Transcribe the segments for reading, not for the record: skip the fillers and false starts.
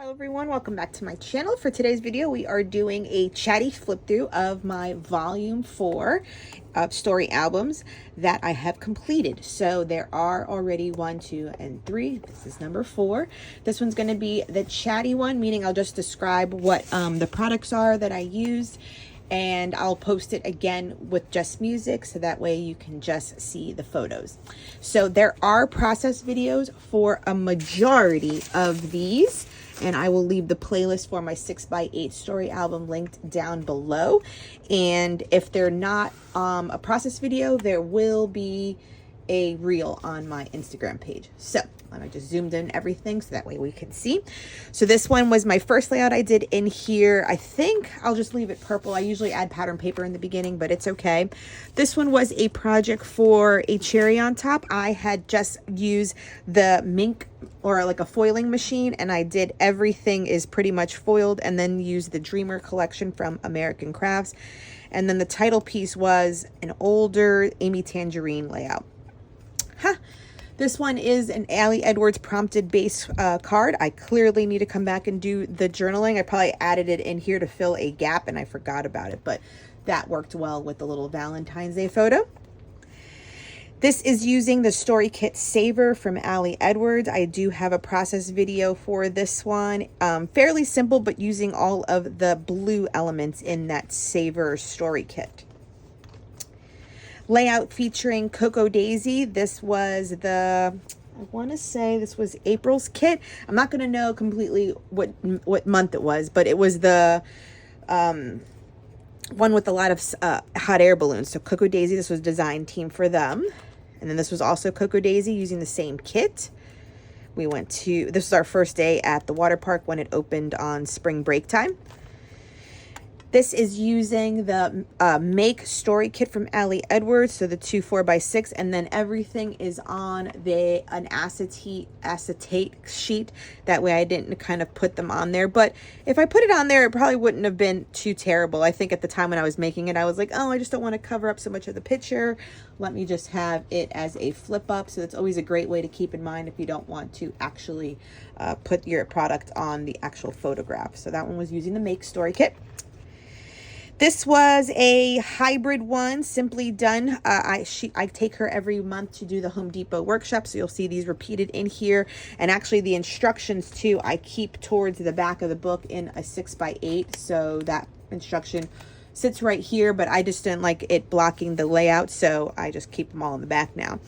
Hello everyone, welcome back to my channel. For today's video, we are doing a chatty flip through of my volume 4 story albums that I have completed. So there are already 1, 2, and 3. This is number 4. This one's going to be the chatty one, meaning I'll just describe what the products are that I used, and I'll post it again with just music so that way you can just see the photos. So there are process videos for a majority of these, and I will leave the playlist for my 6x8 story album linked down below. And if they're not a process video, there will be a reel on my Instagram page. So I just zoomed in everything so that way we can see. So this one was my first layout I did in here. I think I'll just leave it purple. I usually add pattern paper in the beginning, but it's okay. This one was a project for a cherry on top. I had just used the mink or like a foiling machine, and I did everything is pretty much foiled, and then used the Dreamer collection from American Crafts. And then the title piece was an older Amy Tangerine layout. This one is an Allie Edwards prompted base card. I clearly need to come back and do the journaling. I probably added it in here to fill a gap and I forgot about it, but that worked well with the little Valentine's Day photo. This is using the Story Kit Saver from Allie Edwards. I do have a process video for this one. Fairly simple, but using all of the blue elements in that Saver Story Kit. Layout featuring Cocoa Daisy. This was I want to say this was April's kit. I'm not going to know completely what month it was, but it was the one with a lot of hot air balloons. So Cocoa Daisy, this was design team for them. And then this was also Cocoa Daisy using the same kit. This was our first day at the water park when it opened on spring break time. This is using the Make Story Kit from Allie Edwards, so the 2 4x6, and then everything is on an acetate sheet. That way I didn't kind of put them on there, but if I put it on there, it probably wouldn't have been too terrible. I think at the time when I was making it, I was like, oh, I just don't want to cover up so much of the picture. Let me just have it as a flip up. So it's always a great way to keep in mind if you don't want to actually put your product on the actual photograph. So that one was using the Make Story Kit. This was a hybrid one, simply done. I take her every month to do the Home Depot workshop, so you'll see these repeated in here. And actually the instructions too, I keep towards the back of the book in a 6x8, so that instruction sits right here, but I just didn't like it blocking the layout, so I just keep them all in the back now.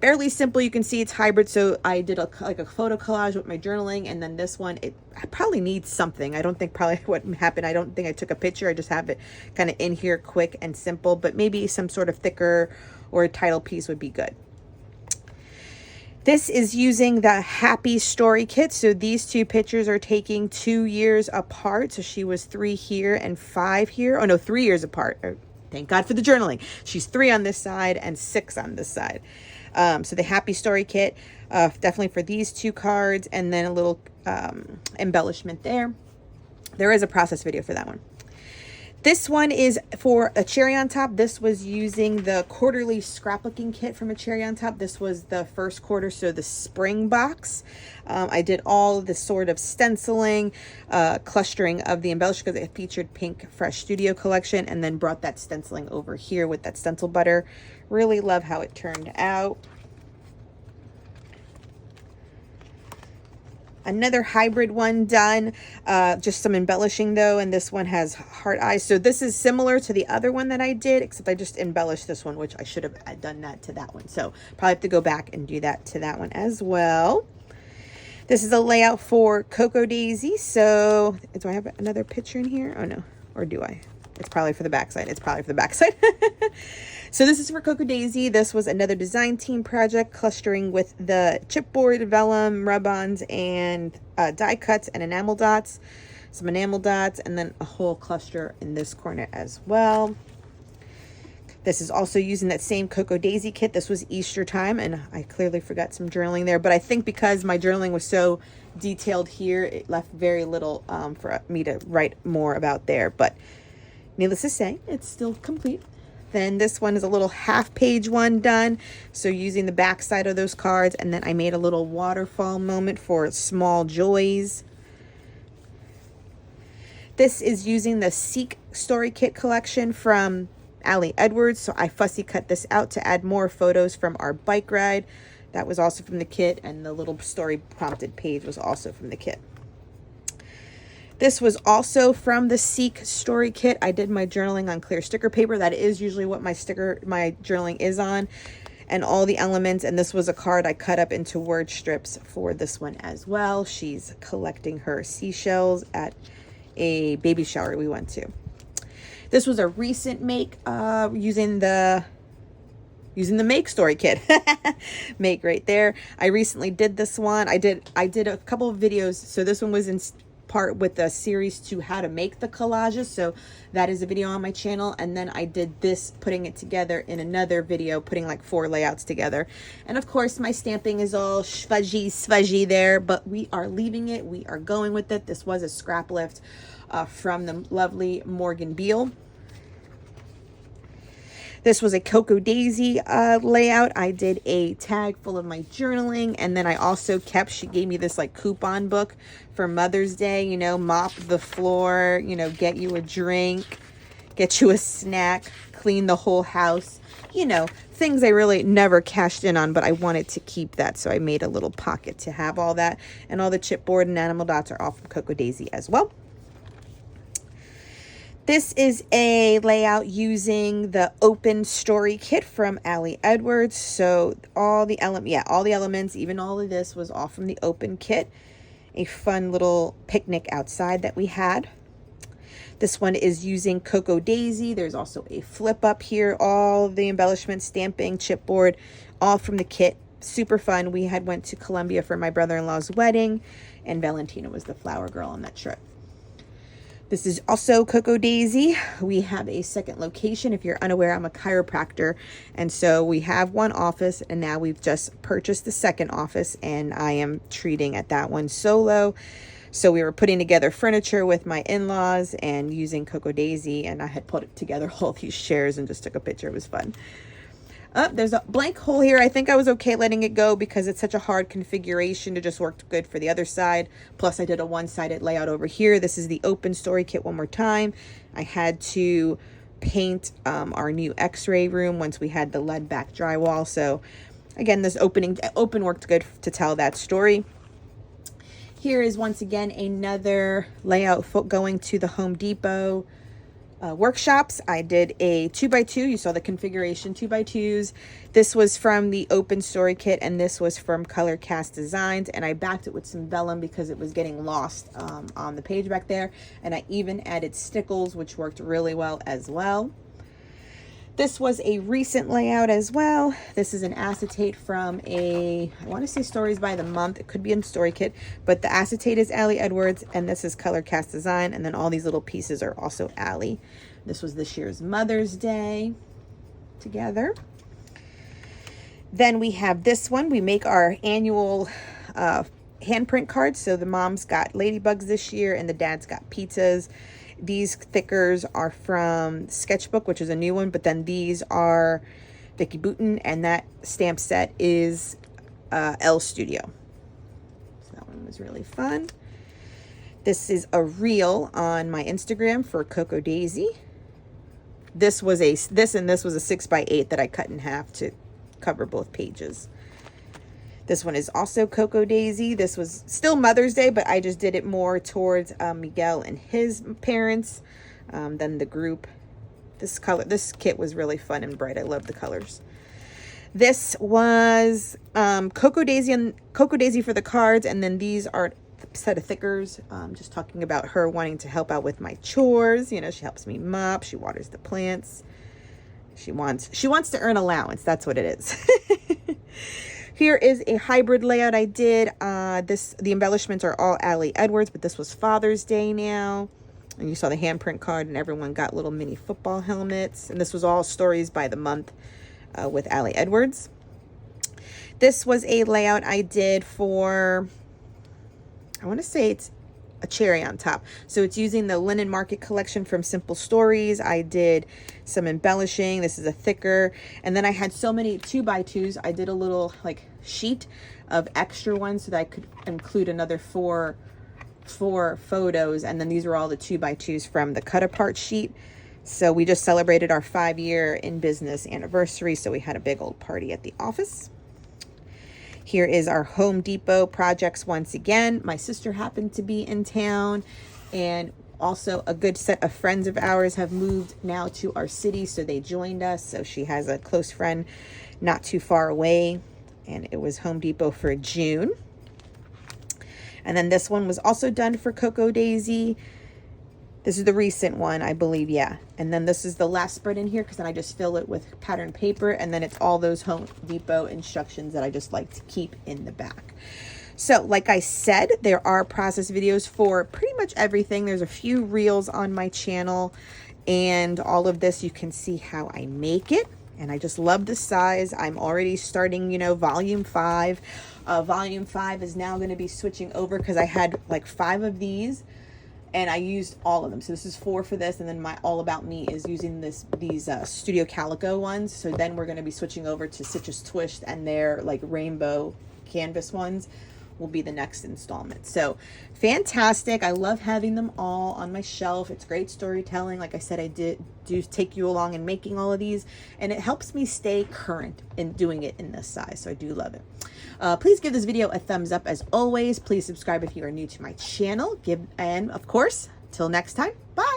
Fairly simple. You can see it's hybrid, so I did a photo collage with my journaling, and then this one, I probably need something. I don't think probably what happened, I don't think I took a picture. I just have it kind of in here quick and simple, but maybe some sort of thicker or a title piece would be good. This is using the Happy Story Kit. So these two pictures are taking 2 years apart. So she was 3 here and 5 here. Oh no, 3 years apart. Thank God for the journaling. She's 3 on this side and 6 on this side. So the Happy Story Kit, definitely for these 2 cards, and then a little embellishment there. There is a process video for that one. This one is for a cherry on top. This was using the quarterly scrapbooking kit from a cherry on top. This was the first quarter, so the spring box. I did all the sort of stenciling, clustering of the embellishment because it featured Pink Fresh Studio collection, and then brought that stenciling over here with that stencil butter. Really love how it turned out. Another hybrid one done, just some embellishing though, and this one has heart eyes. So this is similar to the other one that I did, except I just embellished this one, which I should have done that to that one. So probably have to go back and do that to that one as well. This is a layout for Cocoa Daisy. So do I have another picture in here? Oh no, or do I? It's probably for the backside. It's probably for the backside. So this is for Cocoa Daisy. This was another design team project, clustering with the chipboard, vellum, rub-ons, and die cuts and enamel dots. Some enamel dots, and then a whole cluster in this corner as well. This is also using that same Cocoa Daisy kit. This was Easter time, and I clearly forgot some journaling there. But I think because my journaling was so detailed here, it left very little for me to write more about there. But needless to say, it's still complete. Then this one is a little half-page one done. So using the back side of those cards. And then I made a little waterfall moment for Small Joys. This is using the Seek Story Kit collection from Ali Edwards. So I fussy cut this out to add more photos from our bike ride. That was also from the kit. And the little story prompted page was also from the kit. This was also from the Seek Story Kit. I did my journaling on clear sticker paper. That is usually what my journaling is on. And all the elements. And this was a card I cut up into word strips for this one as well. She's collecting her seashells at a baby shower we went to. This was a recent make using the Make Story Kit. Make right there. I recently did this one. I did a couple of videos. So this one was in part with the series to how to make the collages, so that is a video on my channel. And then I did this, putting it together in another video, putting like 4 layouts together. And of course my stamping is all svudgy there, but we are leaving it. We are going with it. This was a scrap lift from the lovely Morgan Beal. This was a Cocoa Daisy layout. I did a tag full of my journaling, and then I also kept, she gave me this like coupon book for Mother's Day, you know, mop the floor, you know, get you a drink, get you a snack, clean the whole house, you know, things I really never cashed in on, but I wanted to keep that. So I made a little pocket to have all that. And all the chipboard and animal dots are all from Cocoa Daisy as well. This is a layout using the Open Story Kit from Ali Edwards. So all the elements, even all of this was all from the Open Kit. A fun little picnic outside that we had. This one is using Cocoa Daisy. There's also a flip up here. All the embellishments, stamping, chipboard, all from the kit. Super fun. We had went to Colombia for my brother-in-law's wedding, and Valentina was the flower girl on that trip. This is also Cocoa Daisy. We have a second location. If you're unaware, I'm a chiropractor. And so we have one office, and now we've just purchased the second office, and I am treating at that one solo. So we were putting together furniture with my in-laws and using Cocoa Daisy, and I had put together all these chairs and just took a picture. It was fun. There's a blank hole here. I think I was okay letting it go because it's such a hard configuration. It just worked good for the other side. Plus I did a one-sided layout over here. This is the Open Story Kit one more time. I had to paint our new x-ray room once we had the lead back drywall. So again, this open worked good to tell that story. Here is once again another layout going to the Home Depot workshops. I did a 2x2. You saw the configuration 2x2s. This was from the Open Story Kit, and this was from Color Cast Designs, and I backed it with some vellum because it was getting lost on the page back there. And I even added stickles, which worked really well as well. This was a recent layout as well. This is an acetate from I want to say Stories by the Month. It could be in Story Kit, but the acetate is Ali Edwards, and this is Color Cast Design, and then all these little pieces are also Ali. This was this year's Mother's Day together. Then we have this one. We make our annual handprint cards. So the moms got ladybugs this year, and the dads got pizzas. These stickers are from Sketchbook, which is a new one, but then these are Vicky Boutin, and that stamp set is L Studio. So that one was really fun. This is a reel on my Instagram for Cocoa Daisy. This was a 6x8 that I cut in half to cover both pages. This one is also Cocoa Daisy. This was still Mother's Day, but I just did it more towards Miguel and his parents than the group. This kit was really fun and bright. I love the colors. This was Cocoa Daisy for the cards, and then these are a set of thickers. Just talking about her wanting to help out with my chores. You know, she helps me mop. She waters the plants. She wants to earn allowance. That's what it is. Here is a hybrid layout I did. The embellishments are all Ali Edwards, but this was Father's Day now. And you saw the handprint card, and everyone got little mini football helmets. And this was all Stories by the Month with Ali Edwards. This was a layout I did for, I want to say it's a cherry on top. So it's using the Linen Market collection from Simple Stories. I did some embellishing. This is a thicker. And then I had so many 2x2s. I did a little like sheet of extra ones so that I could include another four photos. And then these were all the 2x2s from the cut apart sheet. So we just celebrated our 5-year in business anniversary. So we had a big old party at the office. Here is our Home Depot projects once again. My sister happened to be in town, and also a good set of friends of ours have moved now to our city, so they joined us. So she has a close friend not too far away, and it was Home Depot for June. And then this one was also done for Coco Daisy. This is the recent one, I believe, yeah. And then this is the last spread in here because then I just fill it with pattern paper, and then it's all those Home Depot instructions that I just like to keep in the back. So like I said, there are process videos for pretty much everything. There's a few reels on my channel, and all of this you can see how I make it. And I just love the size. I'm already starting, you know, volume 5. Volume 5 is now going to be switching over because I had like 5 of these. And I used all of them. So this is 4 for this. And then my All About Me is using these Studio Calico ones. So then we're going to be switching over to Citrus Twist, and their like rainbow canvas ones will be the next installment. So fantastic. I love having them all on my shelf. It's great storytelling. Like I said, I do take you along in making all of these, and it helps me stay current in doing it in this size. So I do love it. Please give this video a thumbs up as always. Please subscribe if you are new to my channel. And of course, till next time, bye.